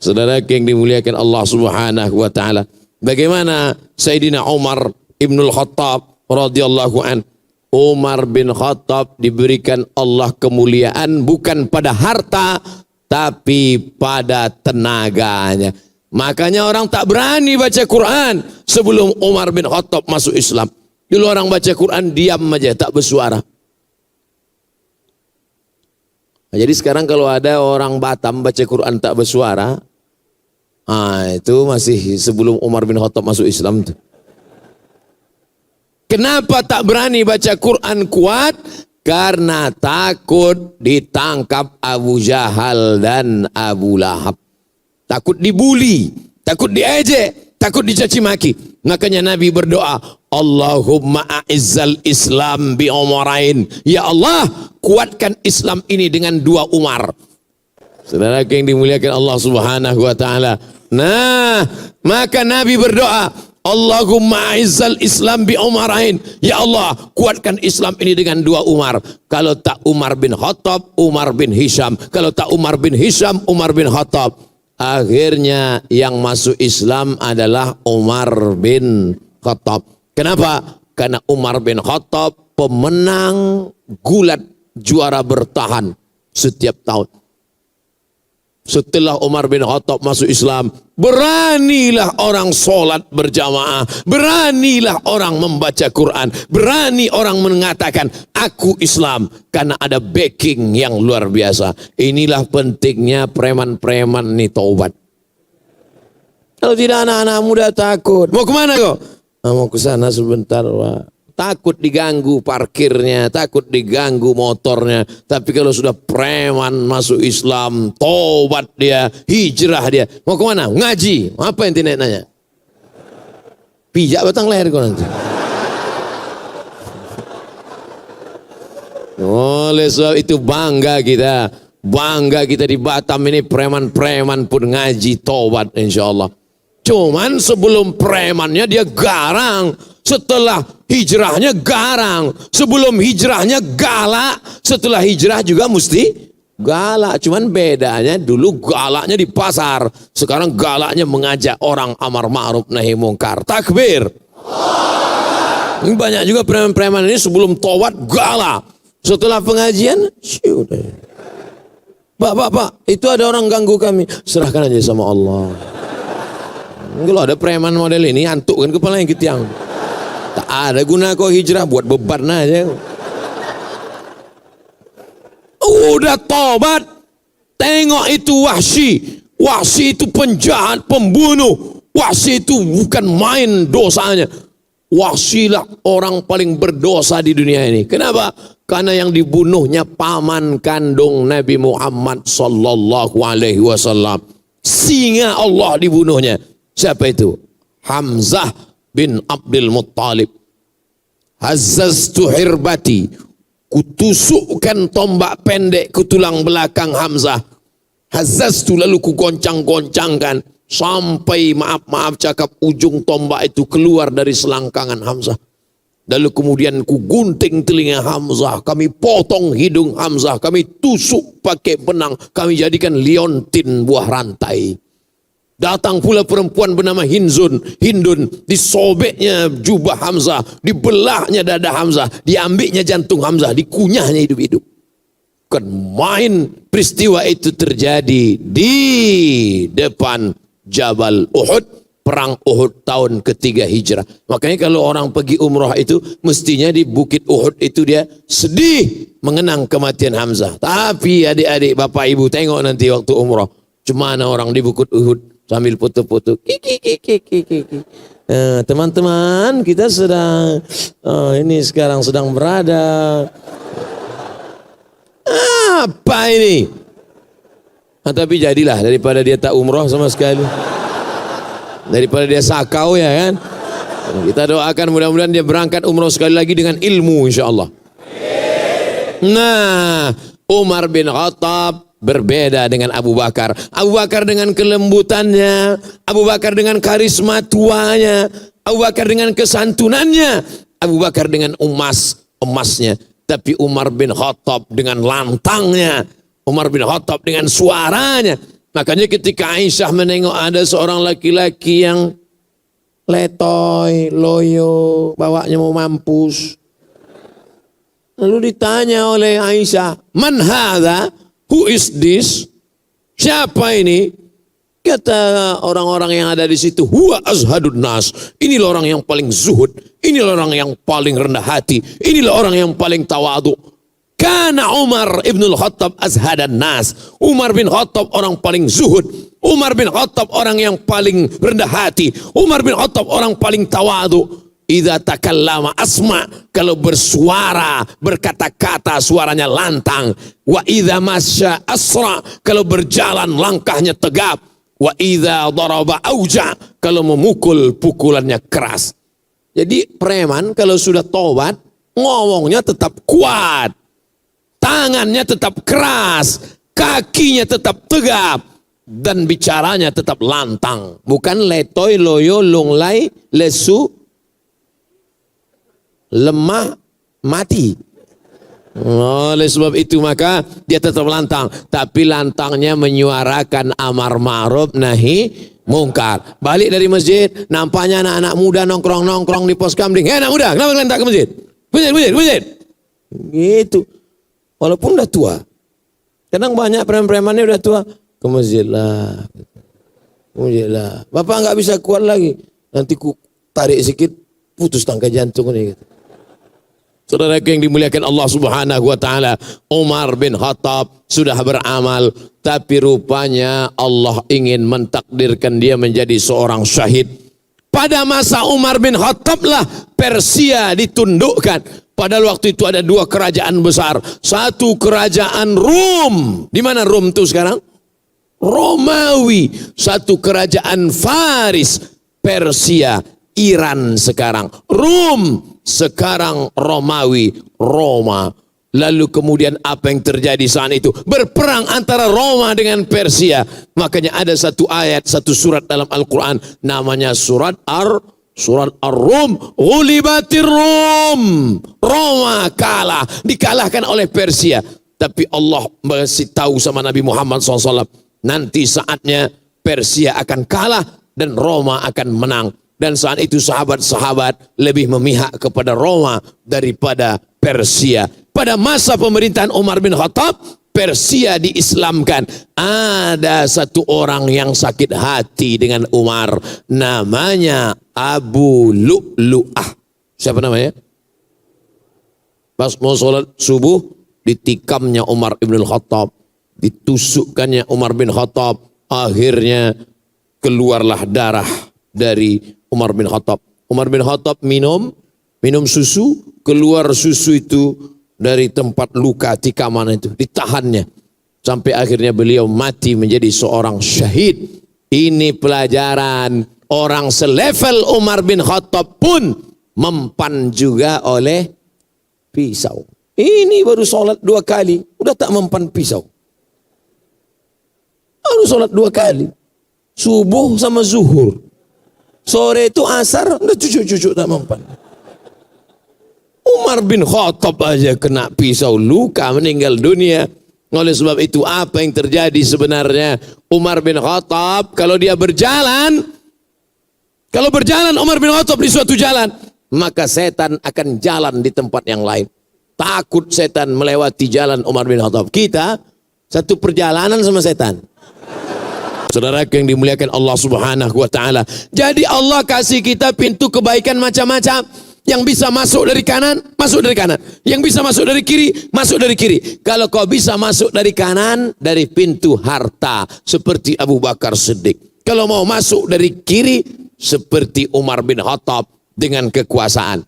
Saudara yang dimuliakan Allah Subhanahu wa taala. Bagaimana Sayyidina Umar Ibnul Khattab radhiyallahu an. Umar bin Khattab diberikan Allah kemuliaan bukan pada harta tapi pada tenaganya. Makanya orang tak berani baca Quran sebelum Umar bin Khattab masuk Islam. Dulu orang baca Quran diam aja, tak bersuara. Nah, jadi sekarang kalau ada orang Batam baca Quran tak bersuara, itu masih sebelum Umar bin Khattab masuk Islam tuh. Kenapa tak berani baca Quran kuat? Karena takut ditangkap Abu Jahal dan Abu Lahab. Takut dibuli, takut diejek, takut dicaci maki. Makanya Nabi berdoa, Allahumma a'izzal Islam bi umarain. Ya Allah, kuatkan Islam ini dengan 2 Umar. Saudara yang dimuliakan Allah Subhanahu wa taala. Nah, maka Nabi berdoa, Allahumma a'izzal Islam bi umarain. Ya Allah, kuatkan Islam ini dengan 2 Umar. Kalau tak Umar bin Khattab, Umar bin Hisham. Kalau tak Umar bin Hisham, Umar bin Khattab. Akhirnya yang masuk Islam adalah Umar bin Khattab. Kenapa? Karena Umar bin Khattab pemenang gulat, juara bertahan setiap tahun. Setelah Umar bin Khattab masuk Islam, beranilah orang sholat berjamaah, beranilah orang membaca Quran, berani orang mengatakan aku Islam karena ada backing yang luar biasa. Inilah pentingnya preman-preman nih taubat. Kalau tidak anak-anak muda takut. Mau kemana kok? Mau ke sana sebentar, Pak. Takut diganggu parkirnya, takut diganggu motornya. Tapi kalau sudah preman masuk Islam, tobat dia, hijrah dia. Mau kemana? Ngaji. Apa yang tidak nanya? Pijak batang leher kau nanti. Oleh sebab itu bangga kita. Bangga kita di Batam ini preman-preman pun ngaji tobat insya Allah. Cuman sebelum premannya dia garang. Setelah hijrahnya garang. Sebelum hijrahnya galak. Setelah hijrah juga mesti galak. Cuman bedanya dulu galaknya di pasar. Sekarang galaknya mengajak orang amar ma'ruf nahi mungkar. Takbir. Ini banyak juga preman-preman ini sebelum taubat galak. Setelah pengajian, sudah. Pak, itu ada orang ganggu kami. Serahkan aja sama Allah. Kalau ada preman model ini, antuk kan kepala yang ketiang. Tak ada guna kau hijrah, buat beban aja. Udah tobat. Tengok itu Wahsy. Wahsy itu penjahat, pembunuh. Wahsy itu bukan main dosanya. Wahsy lah orang paling berdosa di dunia ini. Kenapa? Karena yang dibunuhnya paman kandung Nabi Muhammad sallallahu alaihi wasallam. Singa Allah dibunuhnya. Siapa itu? Hamzah bin Abdul Muttalib. Hazzaztu hirbati, kutusukkan tombak pendek ke tulang belakang Hamzah. Hazzaztu, lalu ku goncang-goncangkan sampai maaf cakap ujung tombak itu keluar dari selangkangan Hamzah. Lalu kemudian ku gunting telinga Hamzah, kami potong hidung Hamzah, kami tusuk pakai benang, kami jadikan liontin buah rantai. Datang pula perempuan bernama Hindun, disobeknya jubah Hamzah, dibelahnya dada Hamzah, diambilnya jantung Hamzah, dikunyahnya hidup-hidup. Kan main peristiwa itu terjadi di depan Jabal Uhud, perang Uhud tahun ketiga hijrah. Makanya kalau orang pergi umrah itu, mestinya di Bukit Uhud itu dia sedih mengenang kematian Hamzah. Tapi adik-adik, bapak ibu, tengok nanti waktu umrah, cemana orang di Bukit Uhud sambil foto-foto. Teman-teman, kita sedang ini sekarang sedang berada. Apa ini? Tapi jadilah daripada dia tak umrah sama sekali. Daripada dia sakau ya kan. Kita doakan mudah-mudahan dia berangkat umrah sekali lagi dengan ilmu insyaallah. Nah, Umar bin Khattab berbeda dengan Abu Bakar. Abu Bakar dengan kelembutannya, Abu Bakar dengan karisma tuanya, Abu Bakar dengan kesantunannya, Abu Bakar dengan emasnya. Tapi Umar bin Khattab dengan lantangnya, Umar bin Khattab dengan suaranya. Makanya ketika Aisyah menengok ada seorang laki-laki yang letoy, loyo, bawanya mau mampus. Lalu ditanya oleh Aisyah, "Man hadha? Who is this?" Siapa ini? Kata orang-orang yang ada di situ, "Huwa azhadun nas." Inilah orang yang paling zuhud, inilah orang yang paling rendah hati, inilah orang yang paling tawadu. Kana Umar ibn al-Khattab azhadan nas. Umar bin Khattab orang paling zuhud. Umar bin Khattab orang yang paling rendah hati. Umar bin Khattab orang paling tawadu. Idza takallama asma, kalau bersuara, berkata-kata suaranya lantang. Wa idza masya asra, kalau berjalan langkahnya tegap. Wa idza daraba auja, kalau memukul pukulannya keras. Jadi preman kalau sudah tobat, ngomongnya tetap kuat. Tangannya tetap keras, kakinya tetap tegap, dan bicaranya tetap lantang. Bukan letoy, loyo, lunglai, lesu, lemah, mati. Oleh sebab itu maka dia tetap lantang. Tapi lantangnya menyuarakan amar ma'ruf nahi mungkar. Balik dari masjid, nampaknya anak-anak muda nongkrong-nongkrong di pos kamling. Anak muda, kenapa kalian tak ke masjid? Masjid. Gitu. Walaupun udah tua. Kadang banyak preman-premannya udah tua. Ke masjid lah. Bapak nggak bisa kuat lagi. Nanti ku tarik sedikit, putus tangkai jantung ini. Gitu. Saudara yang dimuliakan Allah Subhanahu wa taala, Umar bin Khattab sudah beramal, tapi rupanya Allah ingin mentakdirkan dia menjadi seorang syahid. Pada masa Umar bin Khattab lah Persia ditundukkan. Padahal waktu itu ada dua kerajaan besar. Satu kerajaan Rom. Di mana Rom itu sekarang? Romawi. Satu kerajaan Faris, Persia, Iran sekarang. Rom sekarang Romawi, Roma. Lalu kemudian apa yang terjadi saat itu? Berperang antara Roma dengan Persia. Makanya ada satu ayat, satu surat dalam Al-Quran. Namanya surat Ar-Rum. Ghulibatir Rum. Roma kalah. Dikalahkan oleh Persia. Tapi Allah masih tahu sama Nabi Muhammad SAW. Nanti saatnya Persia akan kalah dan Roma akan menang. Dan saat itu sahabat-sahabat lebih memihak kepada Roma daripada Persia. Pada masa pemerintahan Umar bin Khattab, Persia diislamkan. Ada satu orang yang sakit hati dengan Umar. Namanya Abu Lu'lu'ah. Siapa namanya? Pas mau sholat subuh, ditikamnya Umar bin Khattab. Ditusukkannya Umar bin Khattab. Akhirnya keluarlah darah dari Umar bin Khattab. Umar bin Khattab minum susu, keluar susu itu dari tempat luka tikaman itu, ditahannya. Sampai akhirnya beliau mati menjadi seorang syahid. Ini pelajaran, orang selevel Umar bin Khattab pun mempan juga oleh pisau. Ini baru sholat 2 kali, udah tak mempan pisau. Baru sholat 2 kali. Subuh sama zuhur. Sore itu asar, udah cucuk-cucuk tak mempan. Umar bin Khattab aja kena pisau, luka, meninggal dunia. Oleh sebab itu apa yang terjadi sebenarnya? Umar bin Khattab kalau dia berjalan, Umar bin Khattab di suatu jalan, maka setan akan jalan di tempat yang lain. Takut setan melewati jalan Umar bin Khattab. Kita satu perjalanan sama setan. Saudara yang dimuliakan Allah Subhanahu wa taala. Jadi Allah kasih kita pintu kebaikan macam-macam. Yang bisa masuk dari kanan, masuk dari kanan. Yang bisa masuk dari kiri, masuk dari kiri. Kalau kau bisa masuk dari kanan, dari pintu harta, seperti Abu Bakar Siddiq. Kalau mau masuk dari kiri, seperti Umar bin Khattab dengan kekuasaan.